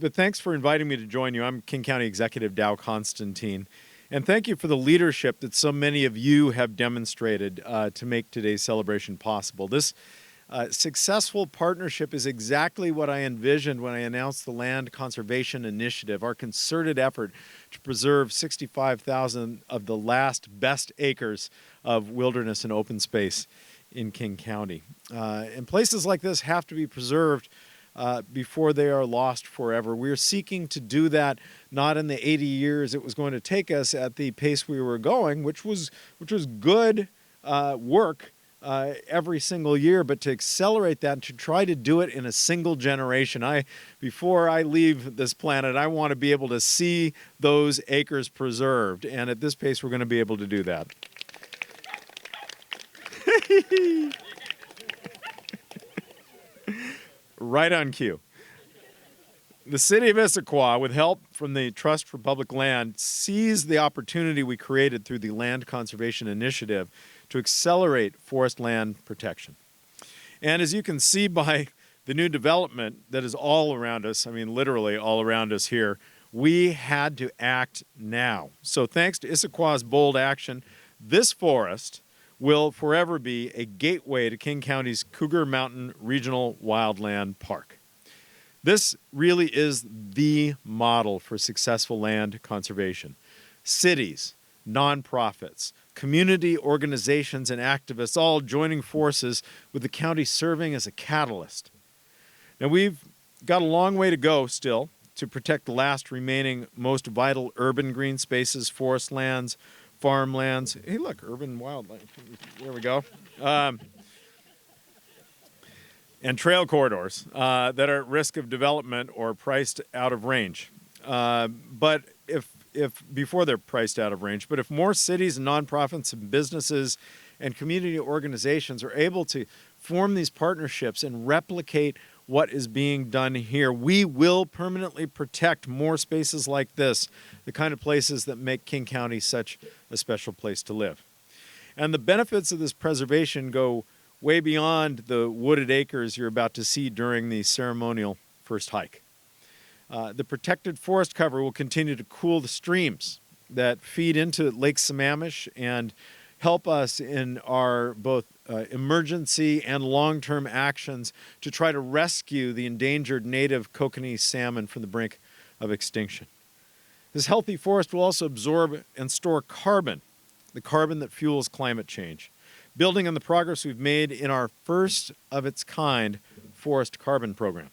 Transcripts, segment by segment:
but thanks for inviting me to join you. I'm King County Executive Dow Constantine. And thank you for the leadership that so many of you have demonstrated to make today's celebration possible. This successful partnership is exactly what I envisioned when I announced the Land Conservation Initiative, our concerted effort to preserve 65,000 of the last best acres of wilderness and open space in King County. And places like this have to be preserved before they are lost forever. We're seeking to do that not in the 80 years it was going to take us at the pace we were going, which was good work every single year, but to accelerate that and to try to do it in a single generation. Before I leave this planet, I want to be able to see those acres preserved, and at this pace we're going to be able to do that. Right on cue. The City of Issaquah, with help from the Trust for Public Land, seized the opportunity we created through the Land Conservation Initiative to accelerate forest land protection. And as you can see by the new development that is all around us, I mean literally all around us here, we had to act now. So thanks to Issaquah's bold action, this forest will forever be a gateway to King County's Cougar Mountain Regional Wildland Park. This really is the model for successful land conservation. Cities, nonprofits, community organizations, and activists all joining forces with the county serving as a catalyst. Now we've got a long way to go still to protect the last remaining most vital urban green spaces, forest lands, farmlands. Hey, look, urban wildlife. There we go. And trail corridors that are at risk of development or priced out of range. But if before they're priced out of range, but if more cities and nonprofits and businesses and community organizations are able to form these partnerships and replicate what is being done here, we will permanently protect more spaces like this, the kind of places that make King County such a special place to live. And the benefits of this preservation go way beyond the wooded acres you're about to see during the ceremonial first hike. The protected forest cover will continue to cool the streams that feed into Lake Sammamish and help us in our both emergency and long-term actions to try to rescue the endangered native kokanee salmon from the brink of extinction. This healthy forest will also absorb and store carbon, the carbon that fuels climate change, building on the progress we've made in our first of its kind forest carbon program.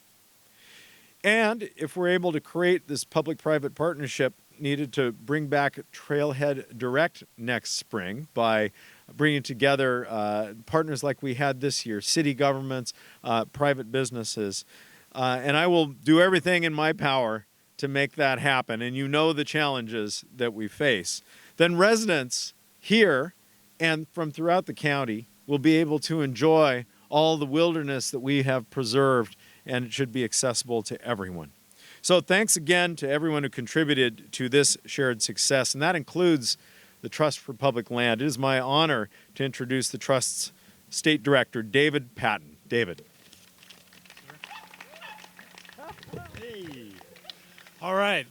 And if we're able to create this public-private partnership needed to bring back Trailhead Direct next spring by bringing together partners like we had this year, city governments, private businesses, and I will do everything in my power to make that happen, and you know the challenges that we face, then residents here and from throughout the county will be able to enjoy all the wilderness that we have preserved, and it should be accessible to everyone. So thanks again to everyone who contributed to this shared success, and that includes the Trust for Public Land. It is my honor to introduce the Trust's State Director, David Patton. David. Hey. All right.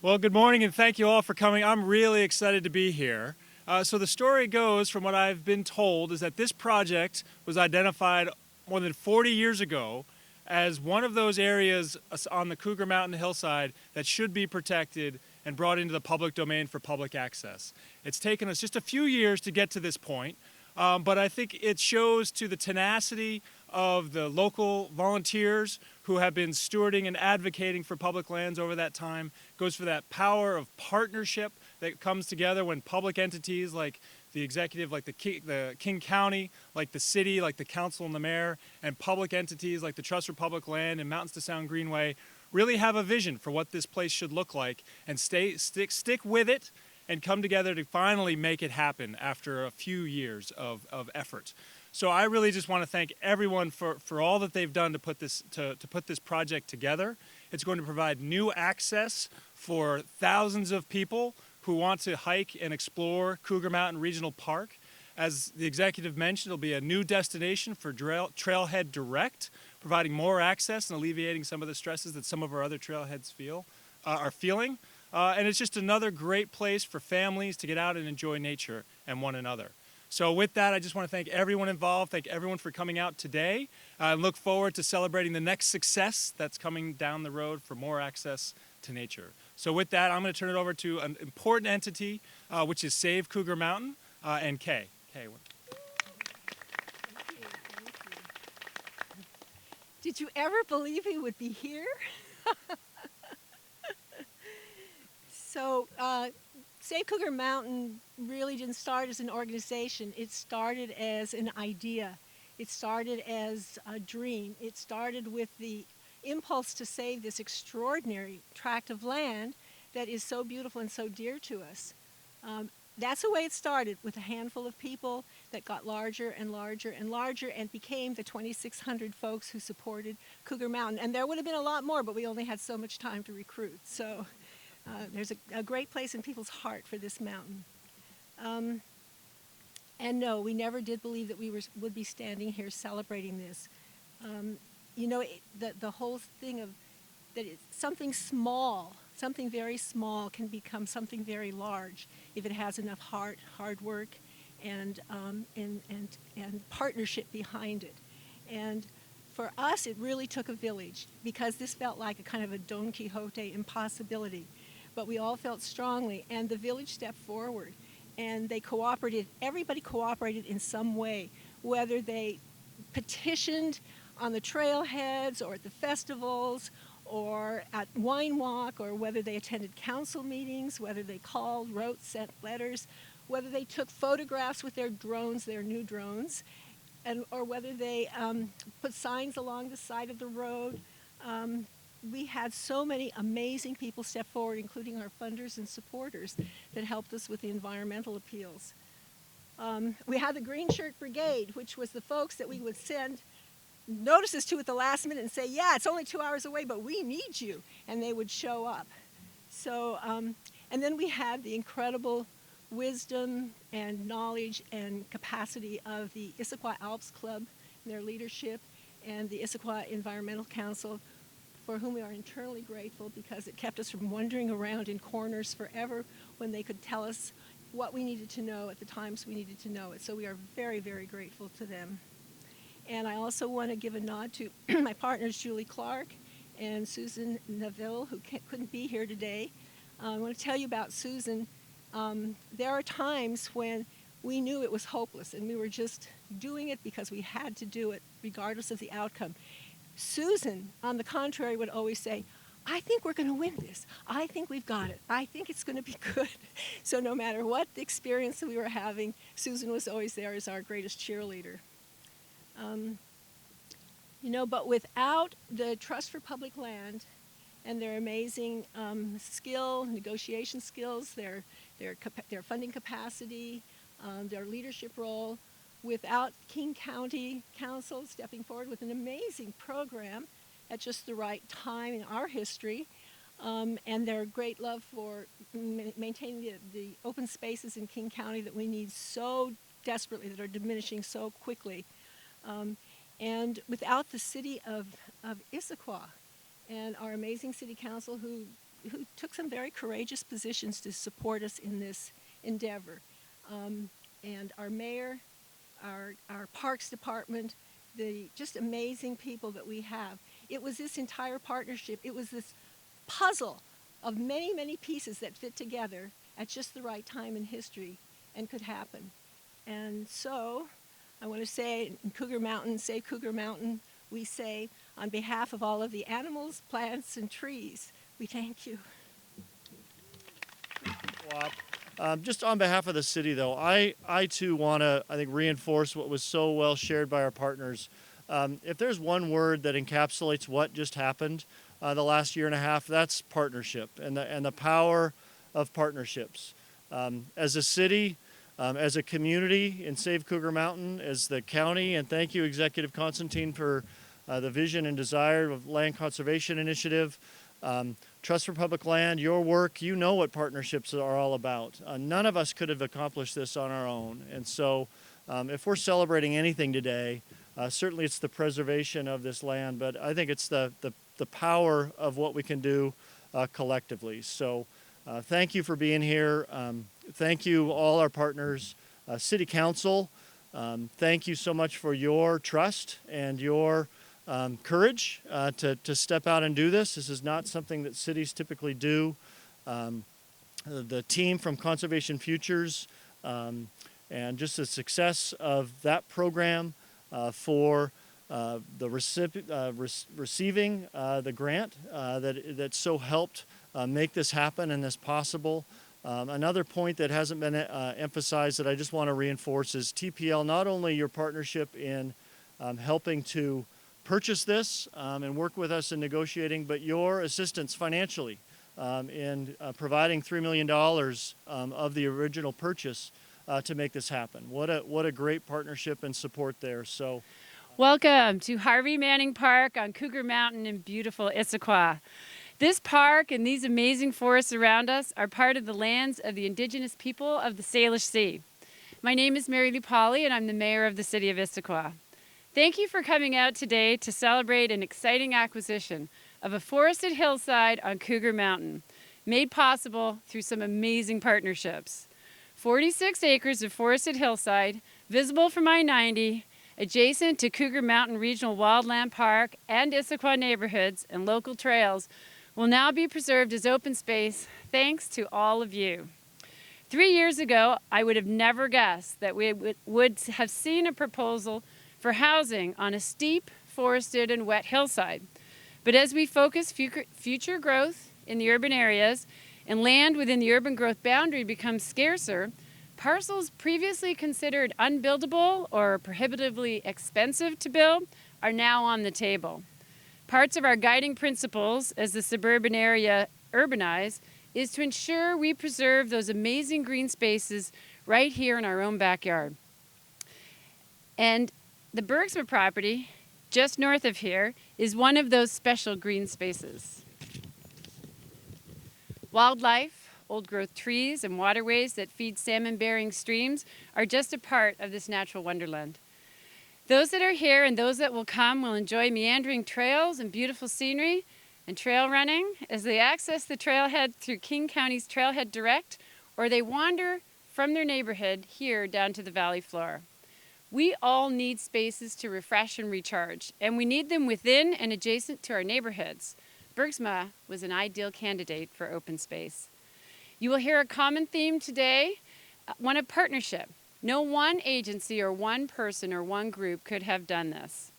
Well, good morning, and thank you all for coming. I'm really excited to be here. So the story goes, from what I've been told, is that this project was identified more than 40 years ago as one of those areas on the Cougar Mountain hillside that should be protected and brought into the public domain for public access. It's taken us just a few years to get to this point, but I think it shows to the tenacity of the local volunteers who have been stewarding and advocating for public lands over that time. It goes for that power of partnership that comes together when public entities like the executive, like the King County, like the city, like the council and the mayor, and public entities like the Trust for Public Land and Mountains to Sound Greenway really have a vision for what this place should look like, and stick with it and come together to finally make it happen after a few years of effort. So I really just want to thank everyone for all that they've done to put this project together. It's going to provide new access for thousands of people who want to hike and explore Cougar Mountain Regional Park. As the executive mentioned, it'll be a new destination for Trailhead Direct, providing more access and alleviating some of the stresses that some of our other trailheads are feeling. And it's just another great place for families to get out and enjoy nature and one another. So with that, I just want to thank everyone involved, thank everyone for coming out today, and look forward to celebrating the next success that's coming down the road for more access to nature. So with that, I'm going to turn it over to an important entity, which is Save Cougar Mountain, and Kay. Kay. Did you ever believe we would be here? So, Save Cougar Mountain really didn't start as an organization. It started as an idea. It started as a dream. It started with the impulse to save this extraordinary tract of land that is so beautiful and so dear to us. That's the way it started, with a handful of people that got larger and larger and larger and became the 2,600 folks who supported Cougar Mountain. And there would have been a lot more, but we only had so much time to recruit. So there's a great place in people's heart for this mountain. And no, we never did believe that we would be standing here celebrating this. You know, the whole thing of that it's something small, something very small can become something very large if it has enough heart, hard work, and partnership behind it. And for us, it really took a village, because this felt like a kind of a Don Quixote impossibility. But we all felt strongly, and the village stepped forward, and they cooperated. Everybody cooperated in some way, whether they petitioned on the trailheads or at the festivals or at Wine Walk, or whether they attended council meetings, whether they called, wrote, sent letters, whether they took photographs with their drones, their new drones, or whether they put signs along the side of the road. We had so many amazing people step forward, including our funders and supporters, that helped us with the environmental appeals. We had the Green Shirt Brigade, which was the folks that we would send notices to at the last minute and say, yeah, it's only 2 hours away, but we need you. And they would show up. So, and then we had the incredible wisdom and knowledge and capacity of the Issaquah Alps Club and their leadership, and the Issaquah Environmental Council, for whom we are eternally grateful, because it kept us from wandering around in corners forever when they could tell us what we needed to know at the times we needed to know it. So we are very, very grateful to them. And I also want to give a nod to my partners, Julie Clark and Susan Neville, who couldn't be here today. I want to tell you about Susan. There are times when we knew it was hopeless, and we were just doing it because we had to do it, regardless of the outcome. Susan, on the contrary, would always say, I think we're going to win this. I think we've got it. I think it's going to be good. So no matter what the experience that we were having, Susan was always there as our greatest cheerleader. You know, but without the Trust for Public Land and their amazing skill, negotiation skills, their funding capacity, their leadership role, without King County Council stepping forward with an amazing program at just the right time in our history, and their great love for maintaining the open spaces in King County that we need so desperately, that are diminishing so quickly. And without the city of Issaquah and our amazing city council, who took some very courageous positions to support us in this endeavor, and our mayor, our parks department, the just amazing people that we have. It was this entire partnership. It was this puzzle of many, many pieces that fit together at just the right time in history and could happen. And so I want to say, in Cougar Mountain, Save Cougar Mountain, we say, on behalf of all of the animals, plants, and trees, we thank you. Just on behalf of the city, though, I too want to, I think, reinforce what was so well shared by our partners. If there's one word that encapsulates what just happened the last year and a half, that's partnership and the power of partnerships. As a city, as a community in Save Cougar Mountain, as the county, and thank you, Executive Constantine, for the vision and desire of Land Conservation Initiative. Trust for Public Land, your work, you know what partnerships are all about. None of us could have accomplished this on our own. And so if we're celebrating anything today, certainly it's the preservation of this land, but I think it's the power of what we can do collectively. So thank you for being here. Thank you, all our partners, City Council. Thank you so much for your trust and your courage to step out and do this. This is not something that cities typically do. The team from Conservation Futures and just the success of that program for the receiving the grant that so helped make this happen and this possible. Another point that hasn't been emphasized that I just want to reinforce is TPL, not only your partnership in helping to purchase this and work with us in negotiating, but your assistance financially in providing $3 million of the original purchase to make this happen. What a great partnership and support there. So, welcome to Harvey Manning Park on Cougar Mountain in beautiful Issaquah. This park and these amazing forests around us are part of the lands of the indigenous people of the Salish Sea. My name is Mary Lou Pauly, and I'm the mayor of the City of Issaquah. Thank you for coming out today to celebrate an exciting acquisition of a forested hillside on Cougar Mountain, made possible through some amazing partnerships. 46 acres of forested hillside, visible from I-90, adjacent to Cougar Mountain Regional Wildland Park and Issaquah neighborhoods and local trails, will now be preserved as open space thanks to all of you. 3 years ago, I would have never guessed that we would have seen a proposal for housing on a steep, forested, and wet hillside. But as we focus future growth in the urban areas and land within the urban growth boundary becomes scarcer, parcels previously considered unbuildable or prohibitively expensive to build are now on the table. Parts of our guiding principles as the suburban area urbanize is to ensure we preserve those amazing green spaces right here in our own backyard. And the Bergsma property, just north of here, is one of those special green spaces. Wildlife, old-growth trees, and waterways that feed salmon-bearing streams are just a part of this natural wonderland. Those that are here and those that will come will enjoy meandering trails and beautiful scenery and trail running as they access the trailhead through King County's Trailhead Direct, or they wander from their neighborhood here down to the valley floor. We all need spaces to refresh and recharge, and we need them within and adjacent to our neighborhoods. Bergsma was an ideal candidate for open space. You will hear a common theme today, one of partnership. No one agency or one person or one group could have done this.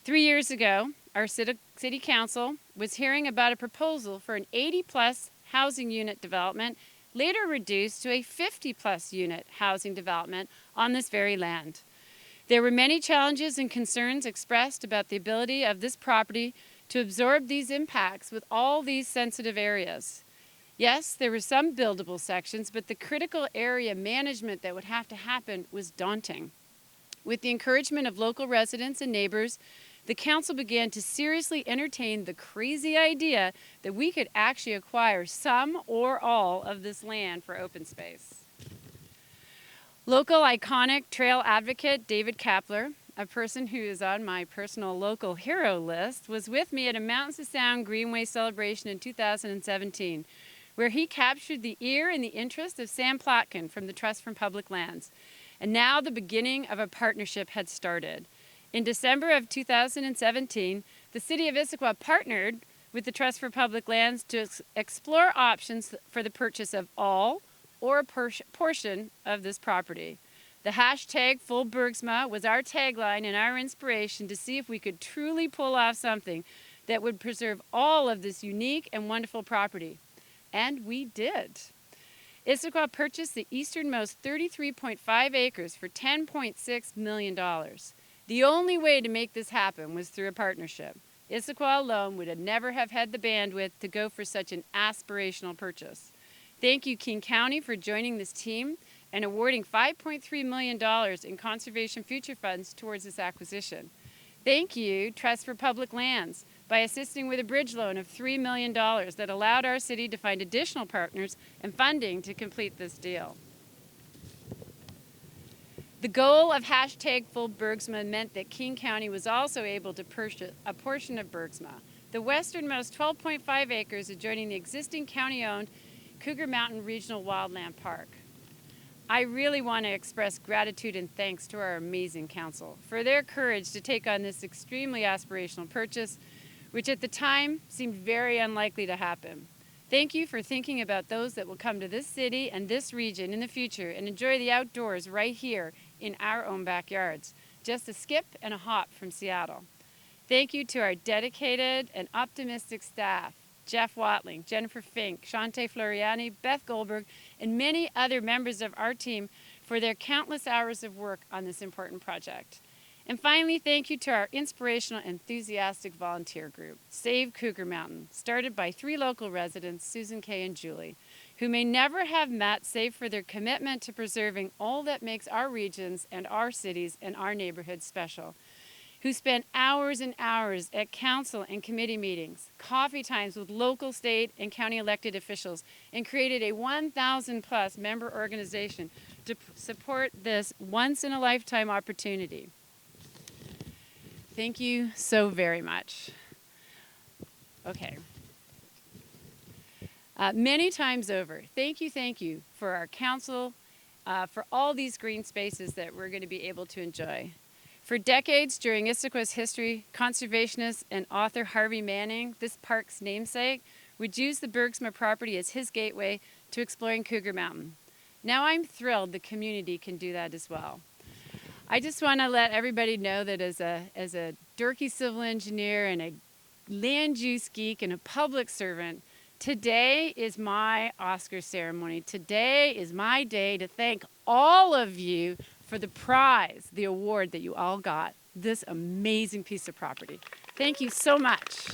3 years ago, our city council was hearing about a proposal for an 80-plus housing unit development, later reduced to a 50-plus unit housing development on this very land. There were many challenges and concerns expressed about the ability of this property to absorb these impacts with all these sensitive areas. Yes, there were some buildable sections, but the critical area management that would have to happen was daunting. With the encouragement of local residents and neighbors, the council began to seriously entertain the crazy idea that we could actually acquire some or all of this land for open space. Local iconic trail advocate David Kapler, a person who is on my personal local hero list, was with me at a Mountains to Sound Greenway celebration in 2017, where he captured the ear and the interest of Sam Plotkin from the Trust for Public Lands. And now the beginning of a partnership had started. In December of 2017, the City of Issaquah partnered with the Trust for Public Lands to explore options for the purchase of all or a portion of this property. The hashtag #FullBergsma was our tagline and our inspiration to see if we could truly pull off something that would preserve all of this unique and wonderful property. And we did. Issaquah purchased the easternmost 33.5 acres for $10.6 million. The only way to make this happen was through a partnership. Issaquah alone would have never have had the bandwidth to go for such an aspirational purchase. Thank you, King County, for joining this team and awarding $5.3 million in conservation future funds towards this acquisition. Thank you, Trust for Public Lands, by assisting with a bridge loan of $3 million that allowed our city to find additional partners and funding to complete this deal. The goal of hashtag Full Bergsma meant that King County was also able to purchase a portion of Bergsma, the westernmost 12.5 acres adjoining the existing county-owned Cougar Mountain Regional Wildland Park. I really want to express gratitude and thanks to our amazing council for their courage to take on this extremely aspirational purchase, which at the time seemed very unlikely to happen. Thank you for thinking about those that will come to this city and this region in the future and enjoy the outdoors right here in our own backyards, just a skip and a hop from Seattle. Thank you to our dedicated and optimistic staff, Jeff Watling, Jennifer Fink, Shante Floriani, Beth Goldberg, and many other members of our team for their countless hours of work on this important project. And finally, thank you to our inspirational, enthusiastic volunteer group, Save Cougar Mountain, started by 3 local residents, Susan Kay and Julie, who may never have met save for their commitment to preserving all that makes our regions and our cities and our neighborhoods special, who spent hours and hours at council and committee meetings, coffee times with local, state, and county elected officials, and created a 1,000-plus member organization to support this once-in-a-lifetime opportunity. Thank you so very much. Okay. Many times over, thank you for our council, for all these green spaces that we're going to be able to enjoy. For decades during Issaquah's history, conservationist and author Harvey Manning, this park's namesake, would use the Bergsma property as his gateway to exploring Cougar Mountain. Now I'm thrilled the community can do that as well. I just want to let everybody know that as a dorky civil engineer and a land use geek and a public servant, today is my Oscar ceremony. Today is my day to thank all of you for the prize, the award that you all got, this amazing piece of property. Thank you so much.